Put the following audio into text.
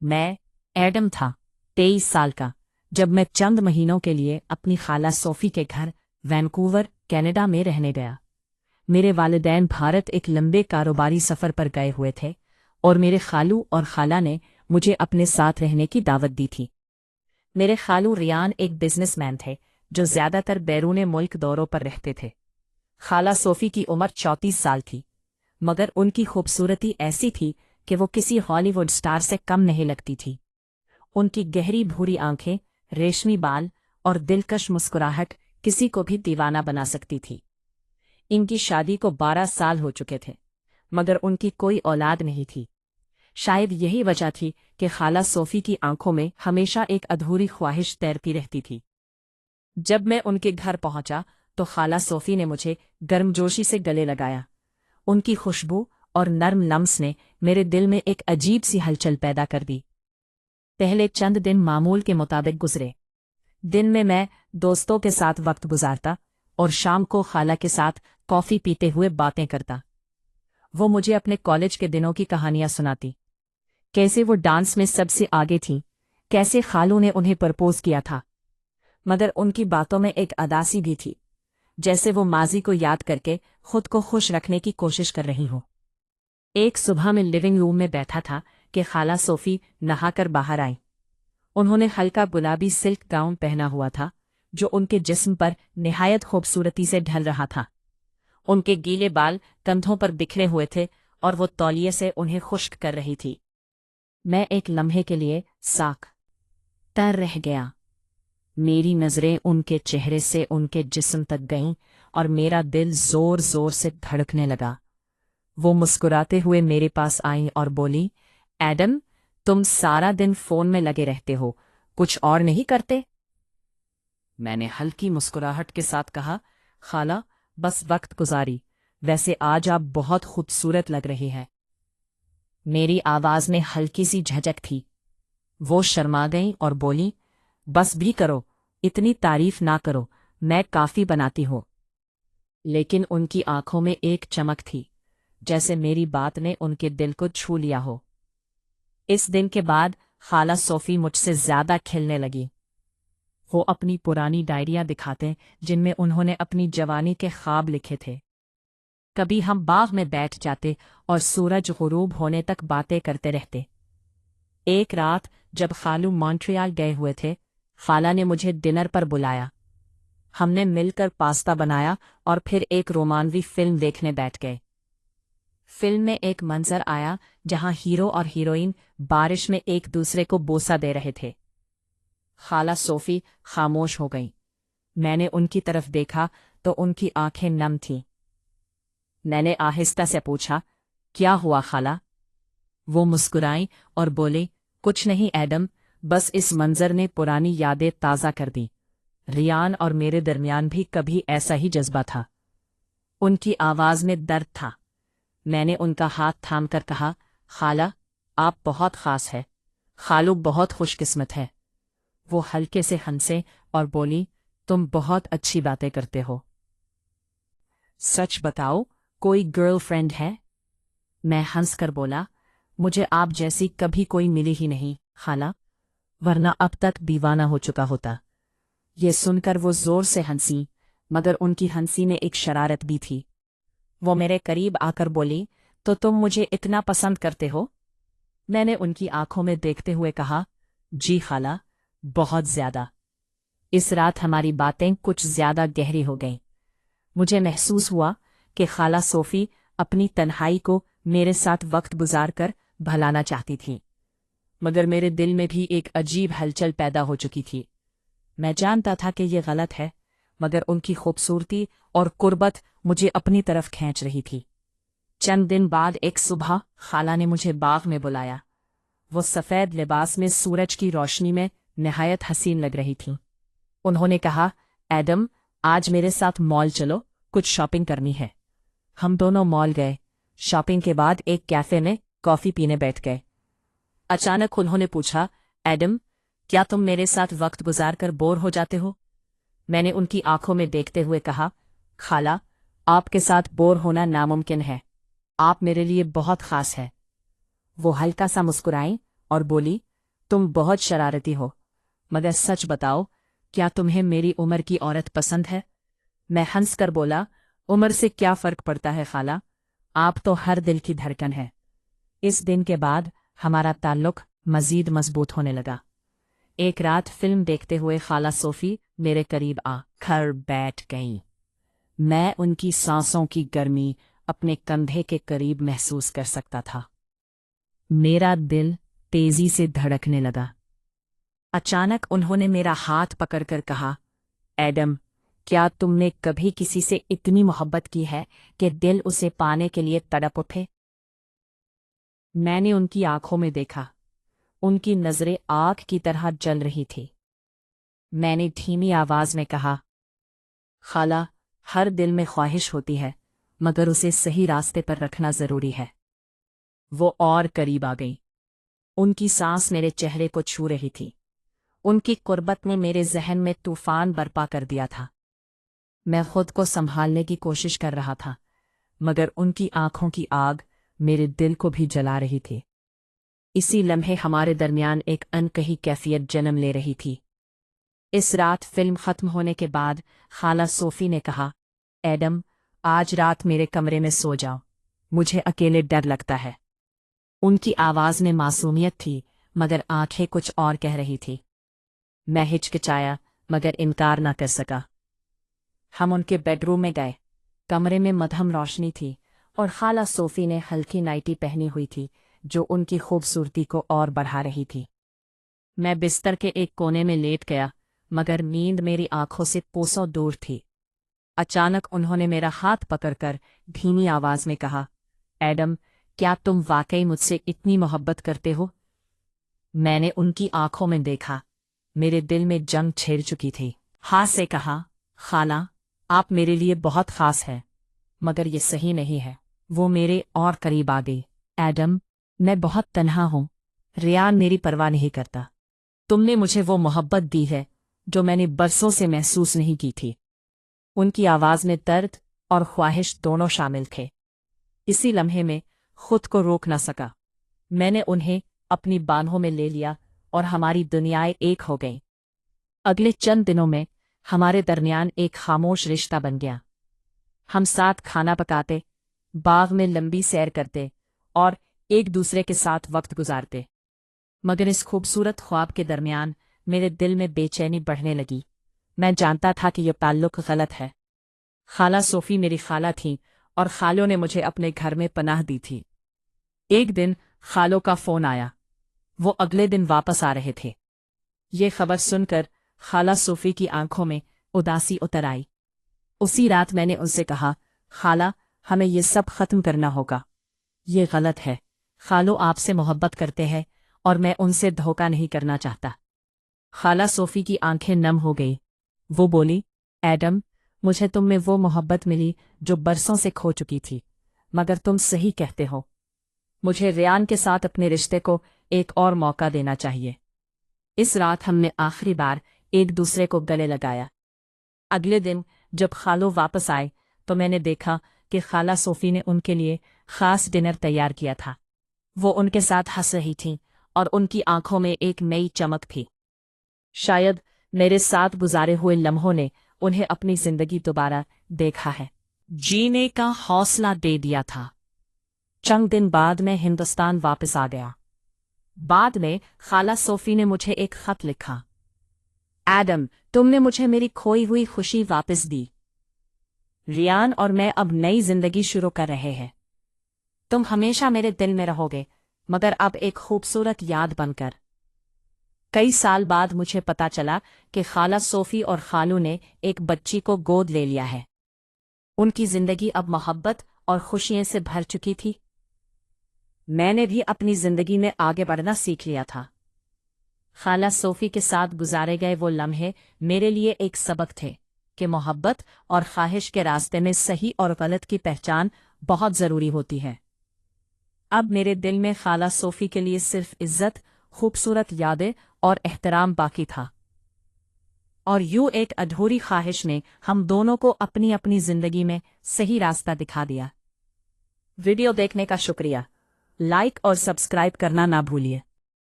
मैं एडम था, 23 साल का, जब मैं चंद महीनों के लिए अपनी खाला सोफी के घर वैंकूवर, कनाडा में रहने गया। मेरे वालिदैन भारत एक लंबे कारोबारी सफ़र पर गए हुए थे और मेरे खालू और खाला ने मुझे अपने साथ रहने की दावत दी थी। मेरे खालू रियान एक बिजनेसमैन थे जो ज़्यादातर बैरून मुल्क दौरों पर रहते थे। खाला सोफी की उम्र 34 साल थी, मगर उनकी खूबसूरती ऐसी थी कि वो किसी हॉलीवुड स्टार से कम नहीं लगती थी। उनकी गहरी भूरी आंखें, रेशमी बाल और दिलकश मुस्कुराहट किसी को भी दीवाना बना सकती थी। इनकी शादी को 12 साल हो चुके थे, मगर उनकी कोई औलाद नहीं थी। शायद यही वजह थी कि खाला सोफी की आंखों में हमेशा एक अधूरी ख्वाहिश तैरती रहती थी। जब मैं उनके घर पहुंचा तो खाला सोफी ने मुझे गर्मजोशी से गले लगाया। उनकी खुशबू और नर्म लम्स ने मेरे दिल में एक अजीब सी हलचल पैदा कर दी। पहले चंद दिन मामूल के मुताबिक गुजरे। दिन में मैं दोस्तों के साथ वक्त गुजारता और शाम को खाला के साथ कॉफ़ी पीते हुए बातें करता। वो मुझे अपने कॉलेज के दिनों की कहानियां सुनाती, कैसे वो डांस में सबसे आगे थीं, कैसे खालू ने उन्हें प्रपोज किया था। मगर उनकी बातों में एक अदासी भी थी, जैसे वो माजी को याद करके खुद को खुश रखने की कोशिश कर रही हो। एक सुबह में लिविंग रूम में बैठा था कि खाला सोफी नहाकर बाहर आई। उन्होंने हल्का गुलाबी सिल्क गाउन पहना हुआ था जो उनके जिस्म पर निहायत खूबसूरती से ढल रहा था। उनके गीले बाल कंधों पर बिखरे हुए थे और वो तौलिए से उन्हें खुश्क कर रही थी। मैं एक लम्हे के लिए साख तर रह गया। मेरी नज़रें उनके चेहरे से उनके जिस्म तक गईं और मेरा दिल जोर जोर से धड़कने लगा। वो मुस्कुराते हुए मेरे पास आईं और बोली, एडम, तुम सारा दिन फ़ोन में लगे रहते हो, कुछ और नहीं करते? मैंने हल्की मुस्कुराहट के साथ कहा, खाला, बस वक्त गुजारी। वैसे आज आप बहुत खूबसूरत लग रही हैं। मेरी आवाज़ में हल्की सी झिझक थी। वो शर्मा गई और बोली, बस भी करो, इतनी तारीफ ना करो, मैं काफ़ी बनाती हूँ। लेकिन उनकी आंखों में एक चमक थी, जैसे मेरी बात ने उनके दिल को छू लिया हो। इस दिन के बाद खाला सोफी मुझसे ज़्यादा खिलने लगी। वो अपनी पुरानी डायरियां दिखाते जिनमें उन्होंने अपनी जवानी के ख्वाब लिखे थे। कभी हम बाग में बैठ जाते और सूरज गुरूब होने तक बातें करते रहते। एक रात जब खालू मॉन्ट्रियल गए हुए थे, खाला ने मुझे डिनर पर बुलाया। हमने मिलकर पास्ता बनाया और फिर एक रोमांवी फिल्म देखने बैठ गए। फिल्म में एक मंजर आया जहां हीरो और हीरोइन बारिश में एक दूसरे को बोसा दे रहे थे। खाला सोफी खामोश हो गई। मैंने उनकी तरफ देखा तो उनकी आंखें नम थीं। मैंने आहिस्ता से पूछा, क्या हुआ खाला? वो मुस्कुराई और बोली, कुछ नहीं एडम, बस इस मंजर ने पुरानी यादें ताज़ा कर दी। रियान और मेरे दरमियान भी कभी ऐसा ही जज्बा था। उनकी आवाज़ में दर्द था। मैंने उनका हाथ थामकर कहा, खाला, आप बहुत ख़ास है। खालू बहुत खुशकिस्मत है। वो हल्के से हंसे और बोली, तुम बहुत अच्छी बातें करते हो। सच बताओ, कोई गर्लफ्रेंड है? मैं हंसकर बोला, मुझे आप जैसी कभी कोई मिली ही नहीं खाला, वरना अब तक दीवाना हो चुका होता। ये सुनकर वो जोर से हंसी, मगर उनकी हंसी में एक शरारत भी थी। वो मेरे करीब आकर बोली, तो तुम मुझे इतना पसंद करते हो? मैंने उनकी आंखों में देखते हुए कहा, जी खाला, बहुत ज़्यादा। इस रात हमारी बातें कुछ ज़्यादा गहरी हो गईं। मुझे महसूस हुआ कि खाला सोफी अपनी तन्हाई को मेरे साथ वक्त गुजार कर भलाना चाहती थी, मगर मेरे दिल में भी एक अजीब हलचल पैदा हो चुकी थी। मैं जानता था कि ये गलत है, मगर उनकी खूबसूरती और कुर्बत मुझे अपनी तरफ खींच रही थी। चंद दिन बाद एक सुबह खाला ने मुझे बाग में बुलाया। वो सफ़ेद लिबास में सूरज की रोशनी में निहायत हसीन लग रही थीं। उन्होंने कहा, एडम, आज मेरे साथ मॉल चलो, कुछ शॉपिंग करनी है। हम दोनों मॉल गए। शॉपिंग के बाद एक कैफ़े में कॉफ़ी पीने बैठ गए। अचानक उन्होंने पूछा, एडम, क्या तुम मेरे साथ वक्त गुजार कर बोर हो जाते हो? मैंने उनकी आंखों में देखते हुए कहा, खाला, आपके साथ बोर होना नामुमकिन है। आप मेरे लिए बहुत ख़ास है। वो हल्का सा मुस्कुराई और बोली, तुम बहुत शरारती हो, मगर सच बताओ, क्या तुम्हें मेरी उम्र की औरत पसंद है? मैं हंसकर बोला, उम्र से क्या फर्क पड़ता है खाला, आप तो हर दिल की धड़कन है। इस दिन के बाद हमारा ताल्लुक मजीद मजबूत होने लगा। एक रात फिल्म देखते हुए खाला सोफी मेरे करीब आ कर बैठ गईं। मैं उनकी सांसों की गर्मी अपने कंधे के करीब महसूस कर सकता था। मेरा दिल तेजी से धड़कने लगा। अचानक उन्होंने मेरा हाथ पकड़कर कहा, एडम, क्या तुमने कभी किसी से इतनी मोहब्बत की है कि दिल उसे पाने के लिए तड़प उठे? मैंने उनकी आंखों में देखा। उनकी नजरें आग की तरह जल रही थी। मैंने धीमी आवाज में कहा, खाला, हर दिल में ख्वाहिश होती है, मगर उसे सही रास्ते पर रखना जरूरी है। वो और करीब आ गई। उनकी सांस मेरे चेहरे को छू रही थी। उनकी कुर्बत ने मेरे जहन में तूफान बर्पा कर दिया था। मैं खुद को संभालने की कोशिश कर रहा था, मगर उनकी आंखों की आग मेरे दिल को भी जला रही थी। इसी लम्हे हमारे दरमियान एक अनकही कैफियत जन्म ले रही थी। इस रात फिल्म खत्म होने के बाद खाला सोफी ने कहा, एडम, आज रात मेरे कमरे में सो जाओ, मुझे अकेले डर लगता है। उनकी आवाज में मासूमियत थी, मगर आंखें कुछ और कह रही थी। मैं हिचकिचाया, मगर इनकार न कर सका। हम उनके बेडरूम में गए। कमरे में मध्यम रोशनी थी और खाला सोफी ने हल्की नाइटी पहनी हुई थी, जो उनकी खूबसूरती को और बढ़ा रही थी। मैं बिस्तर के एक कोने में लेट गया, मगर नींद मेरी आंखों से कोसों दूर थी। अचानक उन्होंने मेरा हाथ पकड़कर धीमी आवाज में कहा, एडम, क्या तुम वाकई मुझसे इतनी मोहब्बत करते हो? मैंने उनकी आंखों में देखा। मेरे दिल में जंग छिड़ चुकी थी। हाथ से कहा, खाला, आप मेरे लिए बहुत खास हैं, मगर ये सही नहीं है। वो मेरे और करीब आ गई। एडम, मैं बहुत तन्हा हूं। रियान मेरी परवाह नहीं करता। तुमने मुझे वो मोहब्बत दी है जो मैंने बरसों से महसूस नहीं की थी। उनकी आवाज में दर्द और ख्वाहिश दोनों शामिल थे। इसी लम्हे में खुद को रोक न सका। मैंने उन्हें अपनी बाहों में ले लिया और हमारी दुनियाएं एक हो गईं। अगले चंद दिनों में हमारे दरमियान एक खामोश रिश्ता बन गया। हम साथ खाना पकाते, बाग में लंबी सैर करते और एक दूसरे के साथ वक्त गुजारते। मगर इस खूबसूरत ख्वाब के दरमियान मेरे दिल में बेचैनी बढ़ने लगी। मैं जानता था कि यह ताल्लुक गलत है। खाला सोफी मेरी खाला थी और खालों ने मुझे अपने घर में पनाह दी थी। एक दिन खालों का फोन आया। वो अगले दिन वापस आ रहे थे। ये खबर सुनकर खाला सोफी की आंखों में उदासी उतर आई। उसी रात मैंने उनसे कहा, खाला, हमें ये सब खत्म करना होगा। ये गलत है। खालो आपसे मोहब्बत करते हैं और मैं उनसे धोखा नहीं करना चाहता। खाला सोफी की आंखें नम हो गई। वो बोली, एडम, मुझे तुम में वो मोहब्बत मिली जो बरसों से खो चुकी थी, मगर तुम सही कहते हो। मुझे रियान के साथ अपने रिश्ते को एक और मौका देना चाहिए। इस रात हमने आखिरी बार एक दूसरे को गले लगाया। अगले दिन जब खालो वापस आए तो मैंने देखा कि खाला सोफी ने उनके लिए खास डिनर तैयार किया था। वो उनके साथ हंस रही थीं और उनकी आंखों में एक नई चमक थी। शायद मेरे साथ गुजारे हुए लम्हों ने उन्हें अपनी जिंदगी दोबारा देखा है, जीने का हौसला दे दिया था। चंद दिन बाद मैं हिंदुस्तान वापस आ गया। बाद में खाला सोफी ने मुझे एक खत लिखा, एडम, तुमने मुझे मेरी खोई हुई खुशी वापस दी। रियान और मैं अब नई जिंदगी शुरू कर रहे हैं। तुम हमेशा मेरे दिल में रहोगे, मगर अब एक खूबसूरत याद बनकर। कई साल बाद मुझे पता चला कि खाला सोफी और खालू ने एक बच्ची को गोद ले लिया है। उनकी जिंदगी अब मोहब्बत और खुशियों से भर चुकी थी। मैंने भी अपनी जिंदगी में आगे बढ़ना सीख लिया था। खाला सोफी के साथ गुजारे गए वो लम्हे मेरे लिए एक सबक थे कि मोहब्बत और ख्वाहिश के रास्ते में सही और गलत की पहचान बहुत ज़रूरी होती है। अब मेरे दिल में खाला सोफी के लिए सिर्फ इज्जत, खूबसूरत यादें और एहतराम बाकी था। और यूं एक अधूरी ख्वाहिश ने हम दोनों को अपनी अपनी जिंदगी में सही रास्ता दिखा दिया। वीडियो देखने का शुक्रिया। लाइक और सब्सक्राइब करना ना भूलिए।